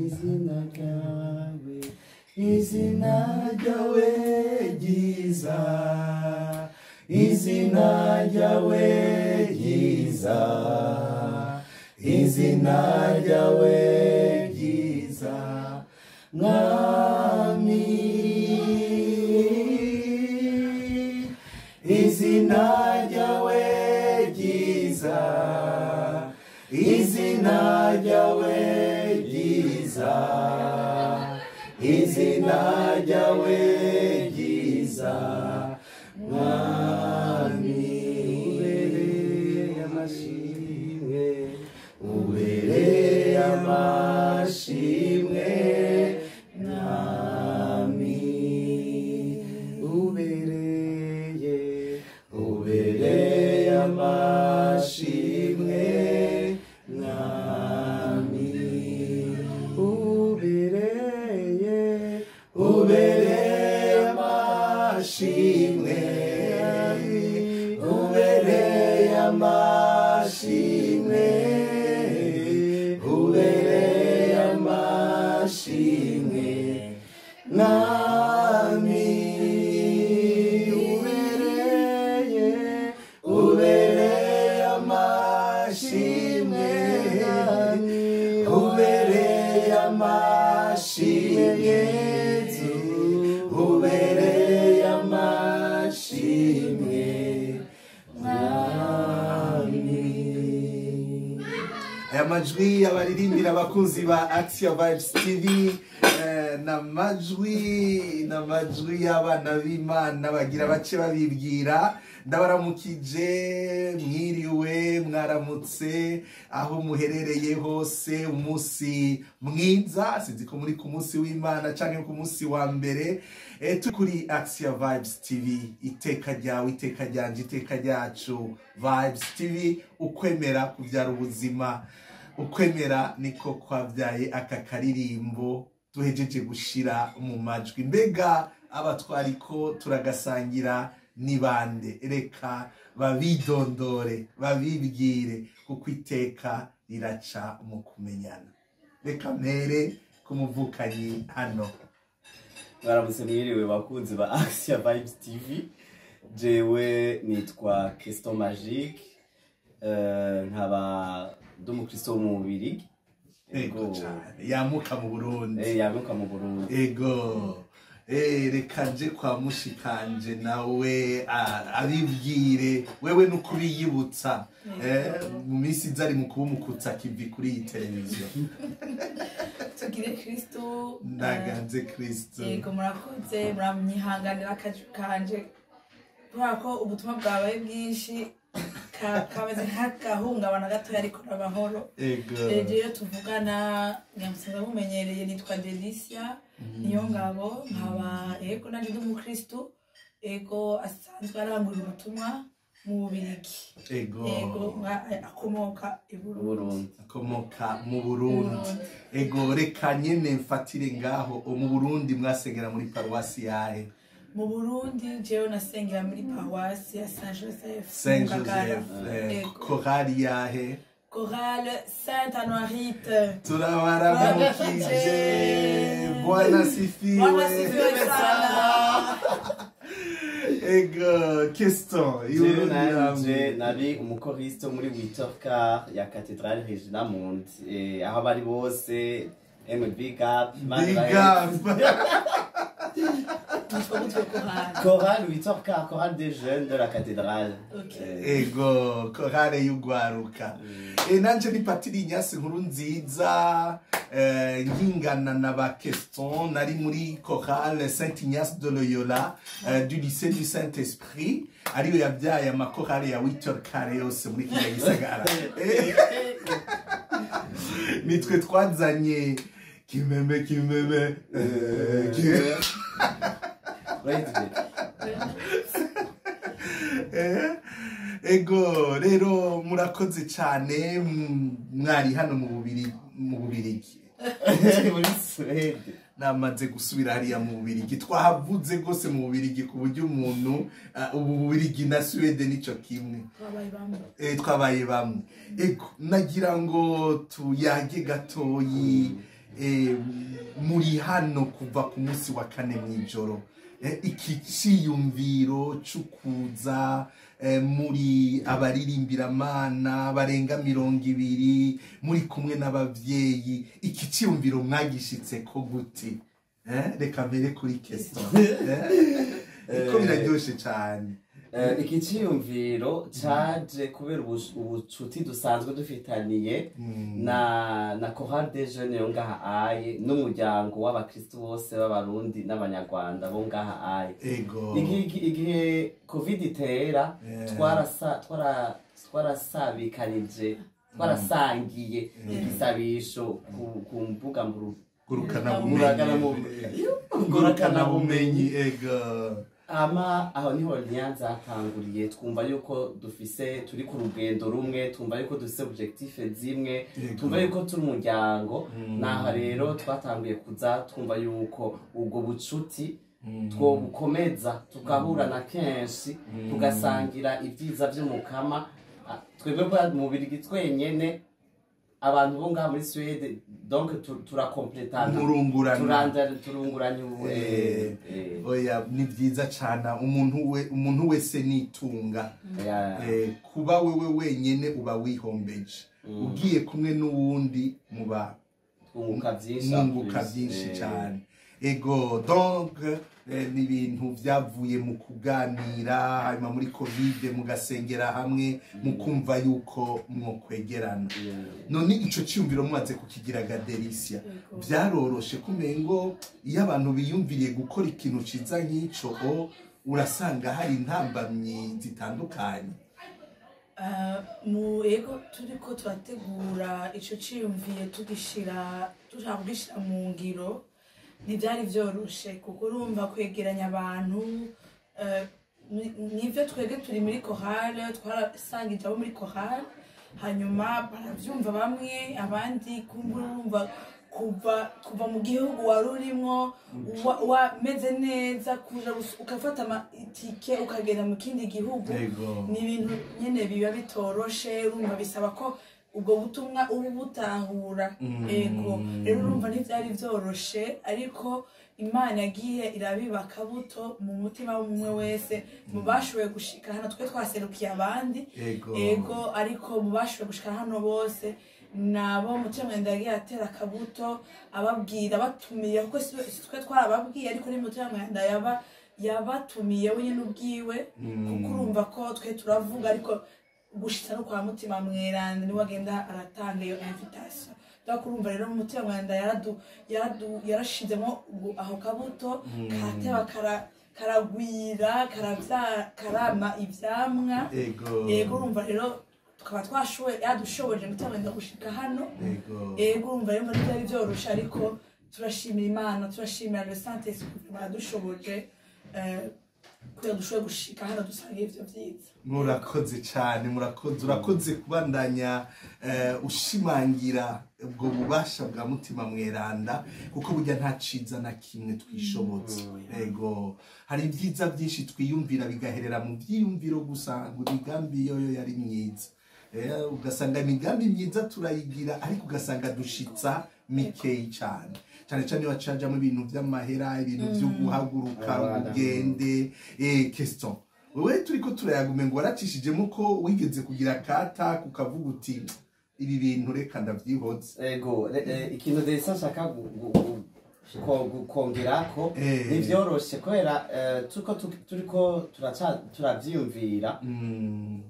izina ryawe, izina ryawe ryiza, izina ryawe ryiza, izina ryawe ryiza, mwami, izina ryawe ryiza, izina ryawe ryiza, izina ryawe ryiza, mwami, ubereye amashimwe, ubereye amashimwe, mwami, ubereye amashimwe, mwami, ubereye amashimwe, ubereye amashimwe, ubereye amashimwe, mwami, ubereye amashimwe, ubereye amashimwe, ubereye amashimwe, mwami. Aya majwi abaririmbira abakunzi ba Action Vibes TV, namajwi y'abana b'Imana bagira bace babibwira. Ndabaramukije, mwiriwe, mwaramutse aho muherereye hose, umunsi mwiza, sinzi ko muri ku munsi w'Imana canke ku munsi wa mbere. Turi kuri Action Vibes TV, iteka ryawe, iteka ryanje, iteka ryacu. Vibes TV, ukwemera kuvyara ubuzima, ukwemera niko kwavyaye aka karirimbo duhejeje gushira mu majwi. Mbega abatwariko turagasangira ni bande? Reka babidondore, babibwire, kuko iteka riraca mu kumenyana. Reka mpere kumuvukanyi hano. Mwaramutse mwiriwe bakunzi ba Action Vibes TV. Jewe nitwa Kristo Magique, nkaba ndumukristo mu mubiri. Ego cyane, yamuka mu Burundi. Yamuka mu Burundi. Ego. Reka nje kwa mushikanje nawe abibwire, wewe nukuri yibutsa mu minsi zari mu kubumukutsa kivi kuri iyi televiziyo. Tugire Kristo, ndaganze Kristo. Yego murakoze, muramyihanganira akaje kanje kubera ko ubutumwa bwabaye bwinshi, kameze nk'agahungabana gato ariko n'amahoro. Rero tuvugana, nyamusaza mumenyereye, nitwa Delicia niyo ngabo, nkaba yego nanje ndi umukristo, yego asanzwe arangurira ubutumwa mu Bubiligi. Yego akomoka i Burundi. Akomoka mu Burundi. Ego reka nyene mfatire ngaho, mu Burundi mwasengera muri paruwasi yahe? Mu Burundi jewe nasengera muri paruwasi ya Saint Joseph. Saint Joseph. Chorale yahe? Chorale Sainte Anuarite. Turabaramukije. Bwana sifiwe. Bwana sifiwe sana. Ego, Keston. Jewe nari umukoristo muri Witorka ya Cathedrale Regina Mundi. Aho bari bose, big up. Chorale Witorka, chorale des jeunes de la cathédrale. Ego, chorale y'ugwaruka. Nanje ni Patiri Ignace Nkurunziza, ngingana na ba Keston, nari muri chorale Saint Ignace de Loyola du lycée du Saint-Esprit, ariyo yabyaye amakorale ya Witorka yose muri kiriya gisagara. Nitwe twazanye kimeme. Ego rero murakoze cyane, mwari hano mu Bubiligi. Muri Suède. Namaze gusubira hariya mu Bubiligi, twahavuze gose mu Bubiligi ku buryo umuntu ubu Bubiligi na Suède nico kimwe. Twabaye bamwe. Ego nagira ngo tuyage gatoyi muri hano kuva ku munsi wa kane mw'ijoro, iki ciyumviro c'ukuza muri abaririmbira-mana barenga 200 muri kumwe n'abavyeyi, iki ciyumviro mwagishitseko gute? Reka mbere kuri Keston, ko biraryoshe cane. Iki ciyumviro caje kubera ubucuti dusanzwe dufitaniye na Chorale des Jeunes yo ngaha aye n'umuryango w'abakristo bose b'abarundi n'abanyarwanda bo ngaha aye. Igihe covid itera twarasabikanije twarasangiye igisabisho ku mbuga ngurukana bumenyi. Aho niho Nyanza atanguriye, twumva yuko turi ku rugendo rumwe, twumva yuko dufise objectif zimwe, twumva yuko turi umuryango, naho rero twatanguye kuza twumva yuko ubwo bucuti twobukomeza tugaburana kenshi tugasangira ibyiza by'umukama. Twebwe mu Birigi twenyene abantu bo ngaha muri Swede, donc turakompletana, turunguranya oya ni byiza cyane. Umuntu wese nitunga, kuba wewe wenyene uba wihombeje, ugiye kumwe n'uwundi muba mwunguka byinshi cyane. Donc ni ibintu byavuye mu kuganira, hanyuma muri covid mugasengera hamwe mukumva yuko mwokwegerana. None ico cyumviro mumaze kukigira Gadelisia, byaroroshe kumengo iyo abantu biyumviriye gukora ikintu ciza nk'ico, urasanga hari intambamyi zitandukanye? Ego turiko turategura ico ciyumviye tushaka kugishira mu ngiro, ntibyari byoroshe kuko urumva kwegeranya abantu. Nivyo twebwe turi muri Chorale, twarasangije abo muri Chorale, hanyuma baravyumva bamwe, abandi urumva kuva mu gihugu wari urimo wameze neza, kuja ukafata itike ukagenda mu kindi gihugu, ni ibintu nyene biba bitoroshe. Urumva bisaba ko ubwo butumwa ubu butahura. Rero urumva ntibyari byoroshe, ariko Imana yagiye irabiba akabuto mu mutima w'umwe wese, mu bashoboye gushika hano. Twe twaserukiye abandi, ariko mu bashoboye gushika hano bose nabo mutima mwenda yagiye atera akabuto, ababwira batumiye, kuko twe twarababwiye, ariko ni mutima mwenda yabatumiye wenyine ubwiwe, kuko urumva ko twe turavuga, ariko gushitsa no kwa mutima mweranda niwe agenda aratanga iyo invitation. Urumva rero mutima mwanda yarashizemo aho kabuto, kateba karagwira, karama ivyamwa. Urumva rero tukaba yadushoboje mutima mwanda gushika hano. Urumva rero byari byoroshe, ariko turashimira Imana, turashimira le Saint-Esprit badushoboje kugira dushoboye gushika hano dusangiye ivyo vyiza. Murakoze cyane, urakoze kubandanya ushimangira ubwo bubasha bwa mutima mweranda, kuko burya nta ciza na kimwe twishobotse. Hari ibyiza byinshi twiyumvira bigaherera mu byiyumviro gusa, ngo imigambi yoyo yari myiza. Ugasanga imigambi myiza turayigira, ariko ugasanga dushitsa mikeyi cyane cyane wacajamo ibintu by'amahera, ibintu byo guhaguruka ubugende. Keston, wewe turiko turayagume ngo waracishijemo ko wigeze kugira kata kukavuga uti ibi bintu reka ndavyihoze? Ikintu desa nshaka gukongerako, nivyoroshe kubera turiko turavyiyumvira,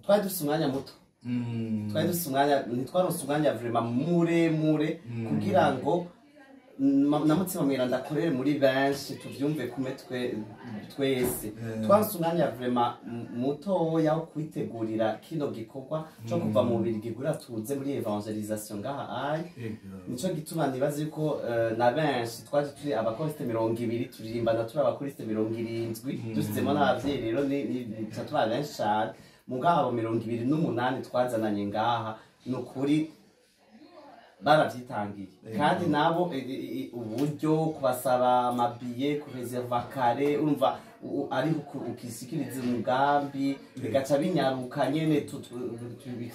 twari dufise umwanya muto, ntitwaronse umwanya vraiment muremure kugira ngo na mutima mweranda akorere muri benshi tuvyumve kumwe twese. Twaronse umwanya vraiment mutoya wo kwitegurira kino gikorwa cyo kuva mu Birigi gura tuze muri evangelisation ngaha aye. Nico gituma nibaze yuko na benshi twaje turi abakoriste 200, turirimbana turi abakoriste 70, dusizemo n'abavyeyi. Rero ni tuba benshi cyane, mugabo 28 twazananye ngaha, nukuri baravyitangiye, kandi nabo uburyo kubasaba amabiye kureserva kare, urumva ariho ukisikiriza umugambi bigaca binyaruka nyene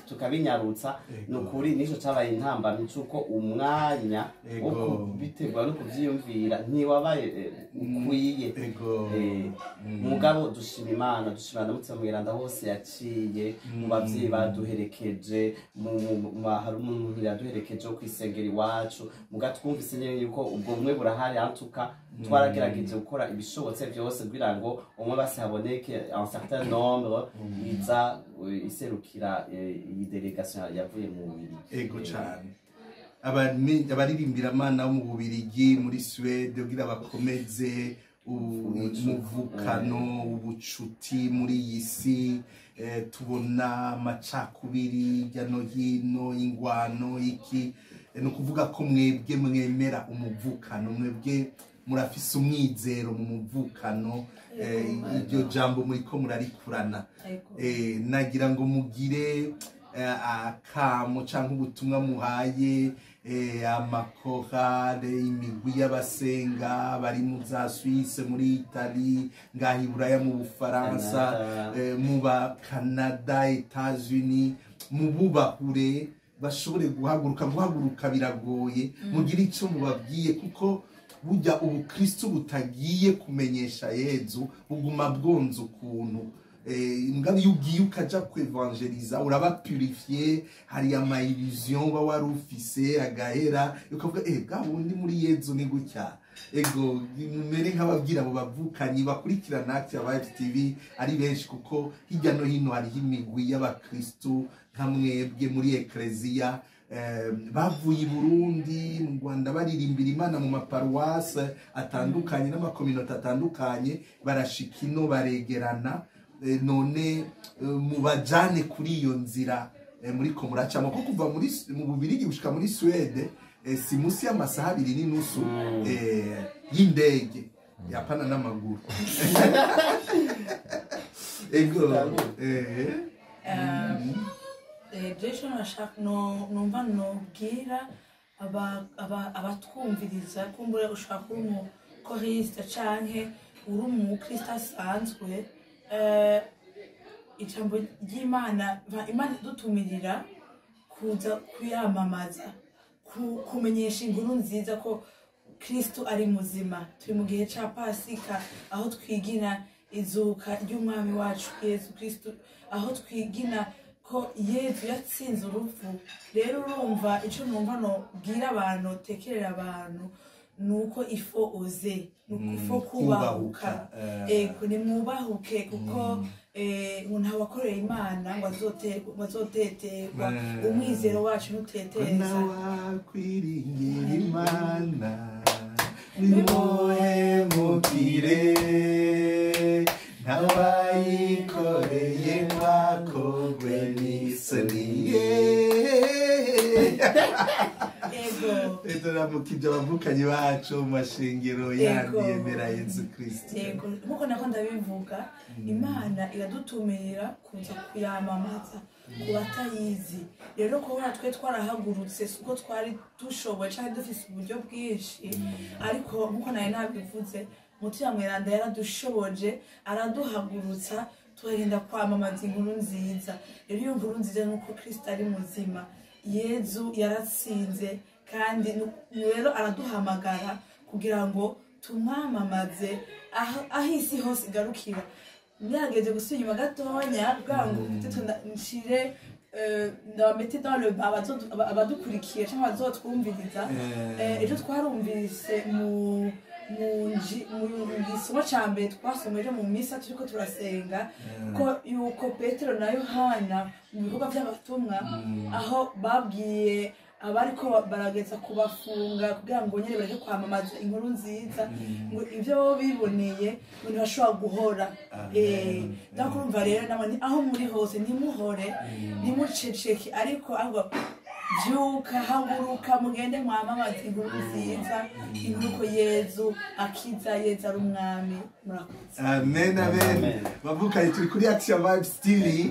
tukabinyarutsa nukuri nico cabaye intambamyi c'uko umwanya wo kubitegura no kuvyiyumvira ntiwabaye ukwiye mugabo dushima Imana dushima ndamutse Mweranda hose yaciye mu bavyeyi baduherekeje hari umuntu yaduherekeje wo kwisengera iwacu mugatwumvise nyene yuko ubwo bumwe burahari antuka twaragerageje gukora ibishobotse byose kugira ngo umwe basi haboneke un certain nombre iza iserukira iyi delegation yavuye mu Bubiligi. Ego cyane abaririmbira Imana mu Bubiligi muri Suède kugira bakomeze umuvukano ubucuti muri iyi si tubona amacakubiri hirya no hino ingwano iki no kuvuga ko mwebwe mwemera umuvukano mwebwe murafise umwizero mu muvukano iryo jambo muri ko murarikurana nagira ngo mugire akamo cyangwa ubutumwa muhaye amakorale imigwi y'abasenga bari mu za Suisse muri Italie ngaha i Buraya mu Bufaransa mu ba Canada Etats-Unis mu bubahure bashobore guhaguruka biragoye mugire icyo mubabwiye kuko burya ubukristo butagiye kumenyesha Yezu buguma bwonze ukuntu ngaho iyo ugiye ukaja kwevangeliza uraba purifiye hari ama illusion wa warufise agahera ukavuga gabundi muri Yezu ni gutya ego mere nk'ababwira abo bavukanyi bakurikirana Active TV ari benshi kuko hirya no hino hari imigwi y'abakristo nkamwebwe muri Ecclesia bavuye i Burundi mu Rwanda baririmbira Imana mu maparuwase atandukanye n'amakominote atandukanye barashika ino baregerana none mubajane kuri iyo nzira muri ko muracamo ko kuva muri mu Bubiligi gushika muri Suède si musi y'amasaha 2:30 y'indege yapana n'amaguru ego Jesho nashaka numva nobwira abatwumviriza kumbure ushaka umukoriste canke uri umukristo asanzwe ijambo ry'Imana Imana idutumirira kuza kuyamamaza kumenyesha inkuru nziza ko Kristo ari muzima turi mu gihe ca Pasika aho twigina izuka ry'umwami wacu Yesu Kristo aho twigina ko Yesu yatsinze urupfu rero urumva ico numva no bwira abantu tekerera abantu nuko ifo oze nuko kubahuka ni mubahuke kuko umuntu wakoreye Imana ngo azoteterwa umwizero wacu nuteteza wakwiringira Imana nimoye mukire ntawayikoreye mwakogwe n'isoniye turamukije abavukanye bacu mu mashengero yandi yemera Yesu Kristo nkuko nako ndabivuga Imana iradutumirira kuza kuyamamaza ku batayizi rero ko twe twarahagurutse suko twari dushoboye cyane dufise uburyo bwinshi ariko nkuko naye nabivuze Mutima Mweranda yaradushoboje araduhagurutsa turagenda kwamamaza inkuru nziza rero iyo nkuru nziza nuko Kristo ari muzima Yezu yaratsinze kandi rero araduhamagara kugira ngo tumwamamaze aho isi hose igarukira nageze gusubira gatonya bwangu nshire ndabamete dans le bas abadukurikiye cyangwa bazotwumviriza ejo twarumvise mu gisomo ca mbere twasomeje mu misa turiko turasenga ko yuko Petero na Yohana mu bikorwa by'abatumwa aho babwiye abariko barageza kubafunga kugira ngo nyene baje kwamamaza inkuru nziza ngo ivyo biboneye ngo ntibashobora guhora ndakurumva rero namwe aho muri hose ntimuhore ntimuceceke ariko ahubwo vyuka haguruka mugende mwamamaza inkuru nziza inkuru ko Yezu akiza, Yezu ari umwami. Murakoze. Amen, amen. Bavukanye turi kuri Action Vibes TV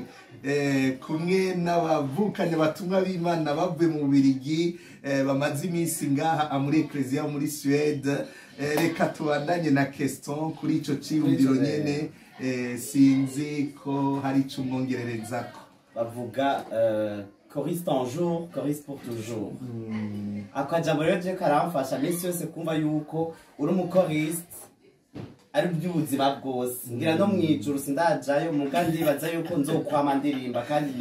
kumwe n'abavukanye batumwa b'Imana bavuye mu Bubiligi bamaze iminsi ngaha muri Ecclesia muri Suède. Reka tubandanye na question kuri ico ciyumviro nyene, sinzi ko hari ico umwongererezako. Bavuga choriste en jour, choriste pour toujours. Akajambo rero je karamfasha minsi yose kumva yuko uri umuchoriste ari by'ubuzima bwose. Ngira no mwijuru sindajayo muga ndibaza yuko nzokwama ndirimba kandi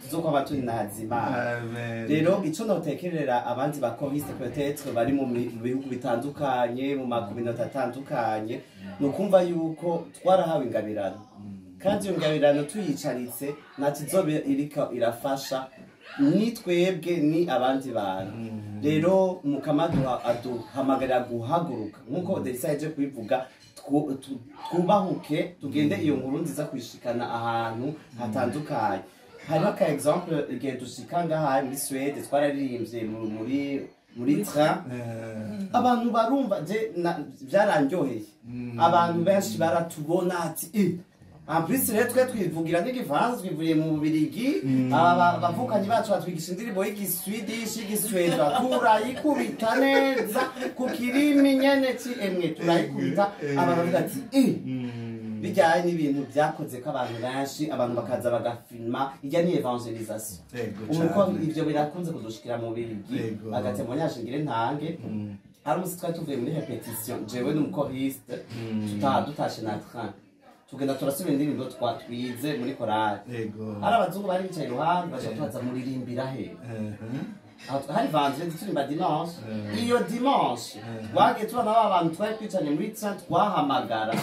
tuzokwama turi nazima. Rero ico notekerera abandi ba choriste peut-être bari mu bihugu bitandukanye mu makominote atandukanye nukumva yuko twarahawe ingabirano. Kandi iyo ngabirano tuyicaritse ntakizobe iriko irafasha ni twebwe ni abandi bantu. Rero Mukama aduhamagarira guhaguruka nkuko Delisa yaje kubivuga, twubahuke tugende iyo nkuru nziza kwishikana ahantu hatandukanye. Hari aka exemple igihe dushika ngaha muri Suède twararirimbye muri train, abantu barumva je byarandyoheye, abantu benshi baratubona ati en plus rero twe twivugira n'igifaransa, twivuriye mu Bubiligi, abavukanyi bacu batwigisha indirimbo y'igiswedish y'igisweda turayikubita neza ku kirimi nyene emwe turayikubita, abantu bavuga ati bijyanye n'ibintu byakoze ko abantu benshi, abantu bakaza bagafilma, ijya ni evangelisation. Uko ivyo birakunze kudushikira mu Bubiligi, agatemonyage ngire ntange. Hari umunsi twari tuvuye muri repetition, jewe n'umuchoriste dutashe na train, tugenda turasubira indirimbo twize muri korali. Hari abazungu bari bicaye iruhande baje tubaza muririmbira he. Hari vendredi turimba dimanche, iyo dimanche wagiye tubona abantu twari twicanye muri train twahamagara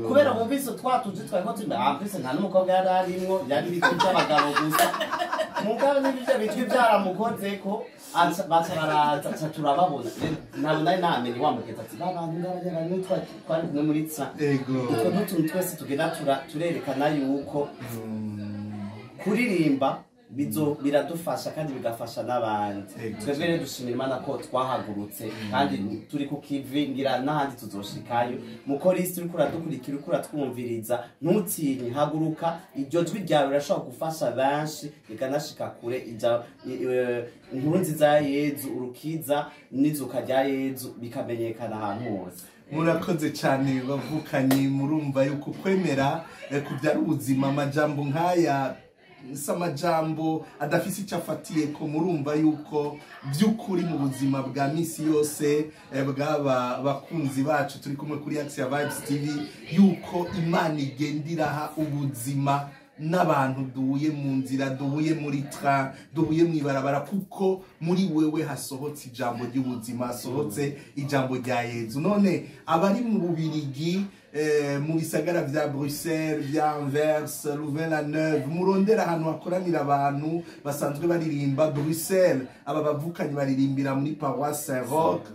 kubera bumvise twatuje twari ko turimba. Amprise nta n'umukobwa yari arimwo, yari ibiti by'abagabo gusa. Mugabe n'ibyo bitwi byaramukozeko baca baraza turababona. Ntabwo nari namenye wamugeza ati abantu ngabanyaranye twari kumwe muri train. Utwo n'utuntu twese tugenda turerekana yuko kuririmba biradufasha kandi bigafasha n'abandi. Twebwe rero dushimira Imana ko twahagurutse kandi turi ku kivi, ngira n'ahandi tuzoshikayo. Mukorisi uri kuradukurikira, uri kuratwumviriza, ntutinye, haguruka. Iryo jwi ryawe rirashobora gufasha benshi rikanashika kure. Inkuru nziza ya Yezu, urukiza n'izuka rya Yezu bikamenyekana ahantu hose. Murakoze cyane bavukanye, murumva yuko kwemera kubyara ubuzima. Amajambo nk'aya samajambo adafise icyo afatiye ko, murumva yuko by'ukuri mu buzima bwa misi yose bw'aba bakunzi bacu turi kumwe kuri Action Vibes TV, yuko Imana igendiraha ubuzima n'abantu duhuye mu nzira, duhuye muri train, duhuye mu ibarabara, kuko muri wewe hasohotse ijambo ry'ubuzima, hasohotse ijambo rya Yezu. None abari mu Bubiligi, mu bisagara vya Bruxelles, vya Anvers, Louvain-la-Neuve, murondera ahantu hakoranira abantu basanzwe baririmba. Bruxelles aba bavukanye baririmbira muri Paroisse Saint-Roch.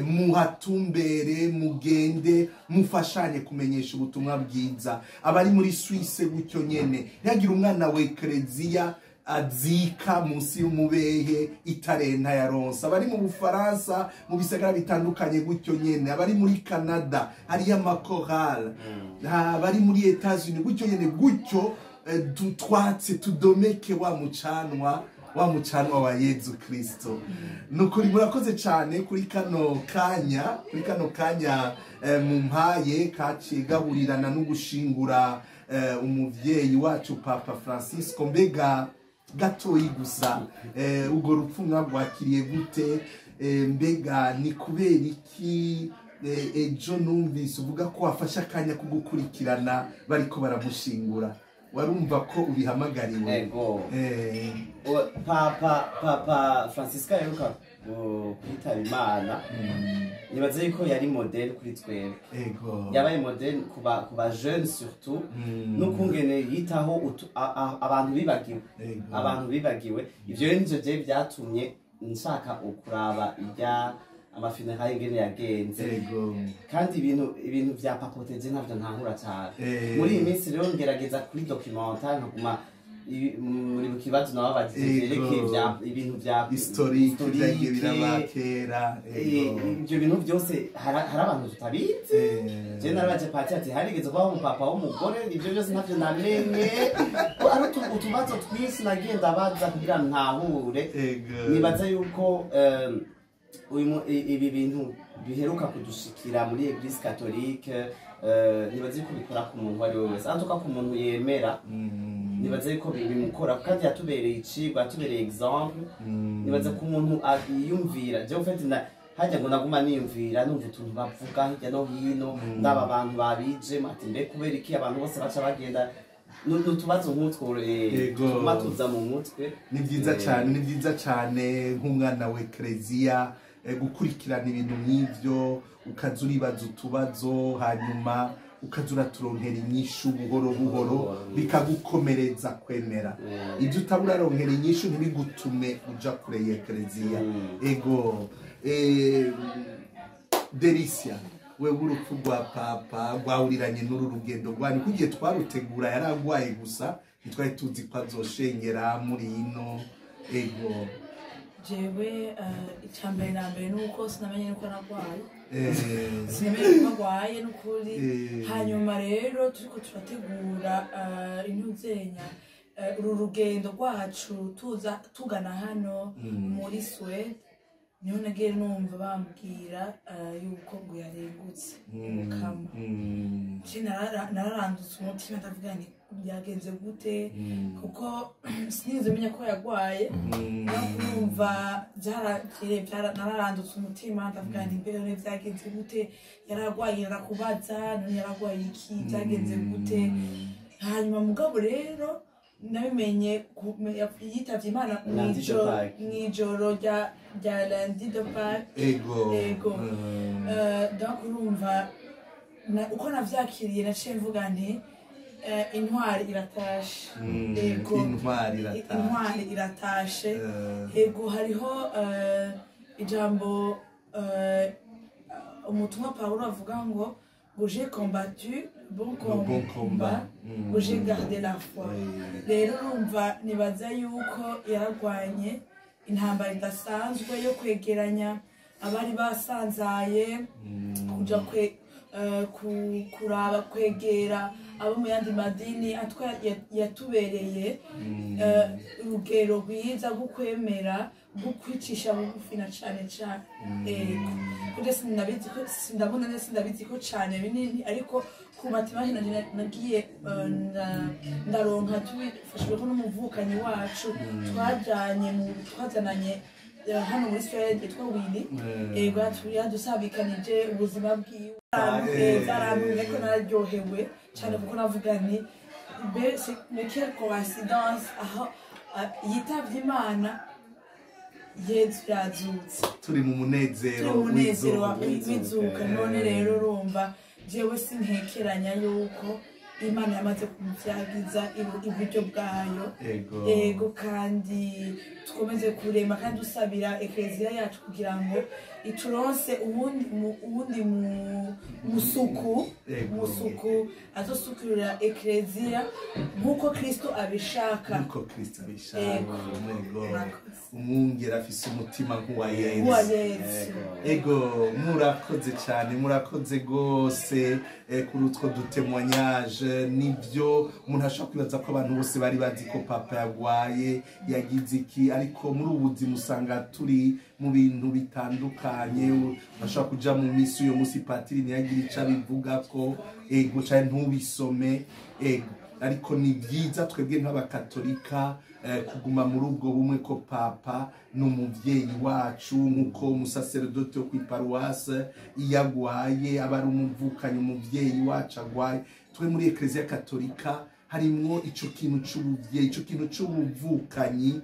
Muhatumbere, mugende, mufashanye kumenyesha ubutumwa bwiza. Abari muri Suisse gutyo nyene, yagira umwana we Ecclesia azika munsi y'umubehe itarenta ya ronsa. Abari mu Bufaransa mu bisagara bitandukanye gutyo nyene, abari muri Canada hari amakorale, abari muri Etats-Unis gutyo nyene, gutyo twatse tudomeke wa mucanwa wa Yezu Kristo. Nukuri murakoze cyane kuri kano kanya mumpaye kacigaburirana no gushingura umuvyeyi wacu Papa Francisco. Mbega gatoyi gusa ugo rupfu mwagwakiriye gute? Mbega ni kubera iki ejo numvise uvuga ko wafashe akanya kugukurikirana bariko baramushingura? Warumva ko ubihamagariwe? Papa Francisco yaruka kwitaba Imana, nibaze yuko yari model kuri twebwe. Yabaye model ku ba jeunes surtout, n'ukungene yitaho abantu bibagiwe. Ivyo rero nivyo je byatumye nshaka ukuraba ijya amafuneral ingene yagenze. Kandi ibintu vya papoteje navyo ntahura cyane. Muri iyi minsi rero ngerageza kuri documentaire nkaguma muri mu kibazo nababajije vyerekeye ibintu vya historique vyagiye birabakera ibyo bintu byose hari abantu tutabizi je narabaje pati ati harigeze kubaho umupapa w'umugore ibyo byose ntavyo namenye ari utubazo twinshi nagiye ndabaza kugira ntahure nibaza yuko ibi bintu biheruka kudushikira muri Eglise Catholique nibaza yuko bikora ku muntu wari wese antuka ku muntu yemera nibaza yuko bimukora kandi yatubereye icigwa yatubereye exemple nibaza ku muntu yiyumvira je ufite hajya ngo naguma niyumvira numva utuntu bavuga hirya no hino ndaba abantu babije ati mbe kubera iki abantu bose baca bagenda nutubazo nk'utwo tuma tuza mu mutwe ni byiza cyane nk'umwana we Ecclesia gukurikirana ibintu nk'ivyo ukaza uribaza utubazo hanyuma ukaza uraturonkera inyishu buhoro buhoro bikagukomereza kwemera ibyo utaburaronkera inyishu ntibigutume uja kure ya Ecclesia ego Delicia wewe urupfu rwa papa rwawuriranye n'uru rugendo rwanyu kugiye twarutegura yaragwaye gusa ntitwari tuzi ko azoshengera muri ino ego jewe icyambere na mbere nuko sinamenye nuko narwaye sinamenye ko narwaye n'ukuri hanyuma rero turiko turategura intuzenya uru rugendo rwacu tuza tugana hano muri Sweden niho nagiye numva bambwira yuko ngo yarengutse mukama nararandutse umutima ndavuga nti byagenze gute kuko sinigeze menya ko yarwaye numva nararandutse umutima ndavuga nti mbere ne byagenze gute yararwaye arakubaza none yararwaye iki byagenze gute hanyuma mugabo rero nabimenye yitavye Imana mw'ijoro rya lundi de Pâques ego donc urumva uko navyakiriye naciye mvuga nti intwari iratashe ego intwari iratashe ego hariho ijambo umutumwa Pawulo avuga ngo j'ai combattu bon combat ngo j'ai gardé la foi rero urumva nibaza yuko yaragwanye intambara idasanzwe yo kwegeranya abari basanzaye kuja kuraba kwegera abo mu yandi madini atwa yatubereye urugero rwiza rwo kwemera rwo kwicisha bugufi na cane kuko sindabizi ko cane binini ariko ku matima nagiye ndaronka tubifashijweko n'umuvukanyi wacu twazananye hano muri Sweden yitwa Willy ego yadusabikanije ubuzima bwiwe zarambuye ko nararyohewe cyane kuko navuga nti quelle coïncidence aho yitavye Imana Yesu yazutse turi mu munezero w'izuka none rero urumva jewe sintekeranya yuko Imana yamaze kumuvyagiza iburyo bwayo ego kandi tukomeze kurema kandi usabira Ecclesia yacu kugira ngo ituronse ubundi musuku azosukirira Ecclesia nkuko Kristo abishaka umwungera afise umutima nk'uwa Yesu ego murakoze cyane murakoze gose kuri utwo dutemonyage nibyo umuntu ashaka kwibaza ko abantu bose bari bazi ko papa yagwaye yagize iki ariko muri ubu buzima usanga turi mu bintu bitandukanye bashaka kuja mu misi uyo musi patiri ntiyagira ico abivuga ko ego cyane ntubisome ego ariko ni byiza twebwe nk'abakatolika kuguma muri ubwo bumwe ko papa n'umuvyeyi wacu nkuko umusaseredoti wo kw'iparuwase iyo agwaye aba ari umuvukanyi umuvyeyi wacu agwaye twe muri Ecclesia Katolika harimwo ico kintu c'ubuvyeyi ico kintu c'ubuvukanyi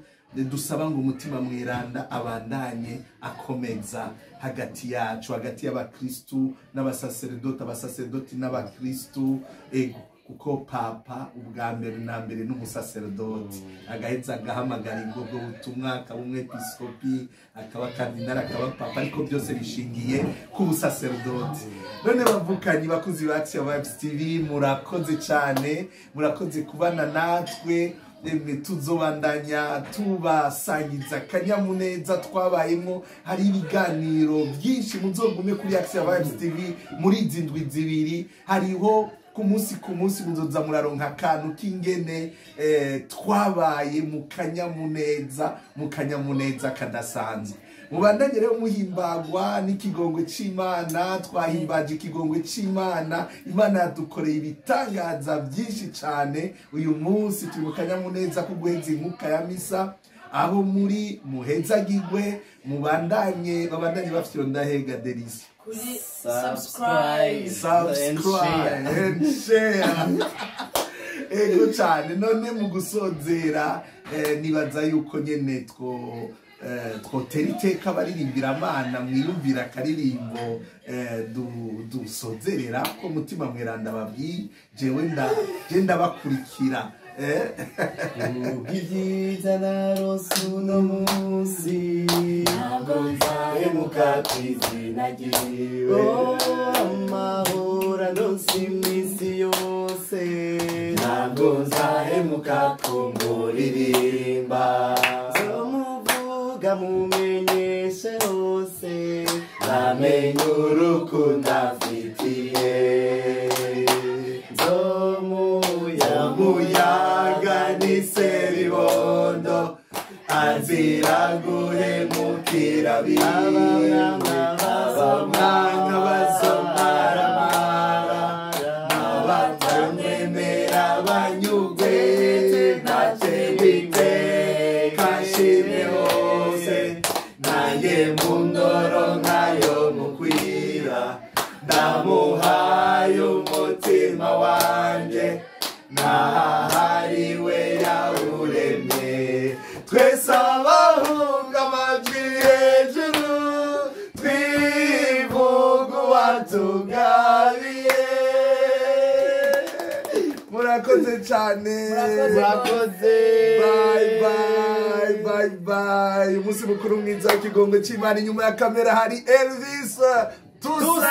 dusaba ngo umutima mweranda abandanye akomeza hagati yacu hagati y'abakristu n'abasaseredoti n'abakristu ego kuko papa ubwa mbere na mbere n'umusaseredoti agaheza agahamagara ubwo butumwa akaba umwepiskopi akaba kardinali akaba papa ariko byose bishingiye ku busaseredoti none bavukanyi bakuzi ba Action Vibes TV murakoze cyane murakoze kubana natwe tuzobandanya tubasangiza akanyamuneza twabayemo. Hari ibiganiro byinshi muzogume kuri Action Vibes TV muri izi ndwi zibiri. Hariho ku munsi muzoza muraronka akantu k'ingene twabaye mu kanyamuneza kadasanzwe. Mubandanye rero muhimbagwa n'ikigongwe c'Imana. Twahimbaje ikigongwe c'Imana. Imana yadukoreye ibitangaza byinshi cyane. Uyu munsi turi mu kanyamuneza kuguheza inkuka ya misa. Aho muri muhezagirwe, babandanye bafite ndahega Delisi. Subscribe and share. Ego cyane. None mu gusozera nibaza yuko nyene twotera iteka abaririmbira Imana mwiyumvira akaririmbo dusozerera ko mutima mweranda babwiye jewe ndabakurikira. Ubwiza narose uno munsi ntabwo nzahemuka kw'izina ryiwe. Amahoro arose iminsi yose ntabwo nzahemuka kumuririmba. Zomuvuga mumenyeshe hose namenye urukundo afitiye. Muyaganise bibondo azira guhemukira abamwanga bazomaramara abatamwemera banyugwe natebite kashime hose nanjye mu ndoro nkayo mukwira ndamuhaye umutima wanje nahariwe yawuremye. Twese abahunga amajwi hejuru twivuga uwatugabiye. Murakoze cyane. Murakoze. Bye. Umunsi mukuru mwiza w'ikigongwe c'Imana. Inyuma ya kamera hari Elvis Tusa.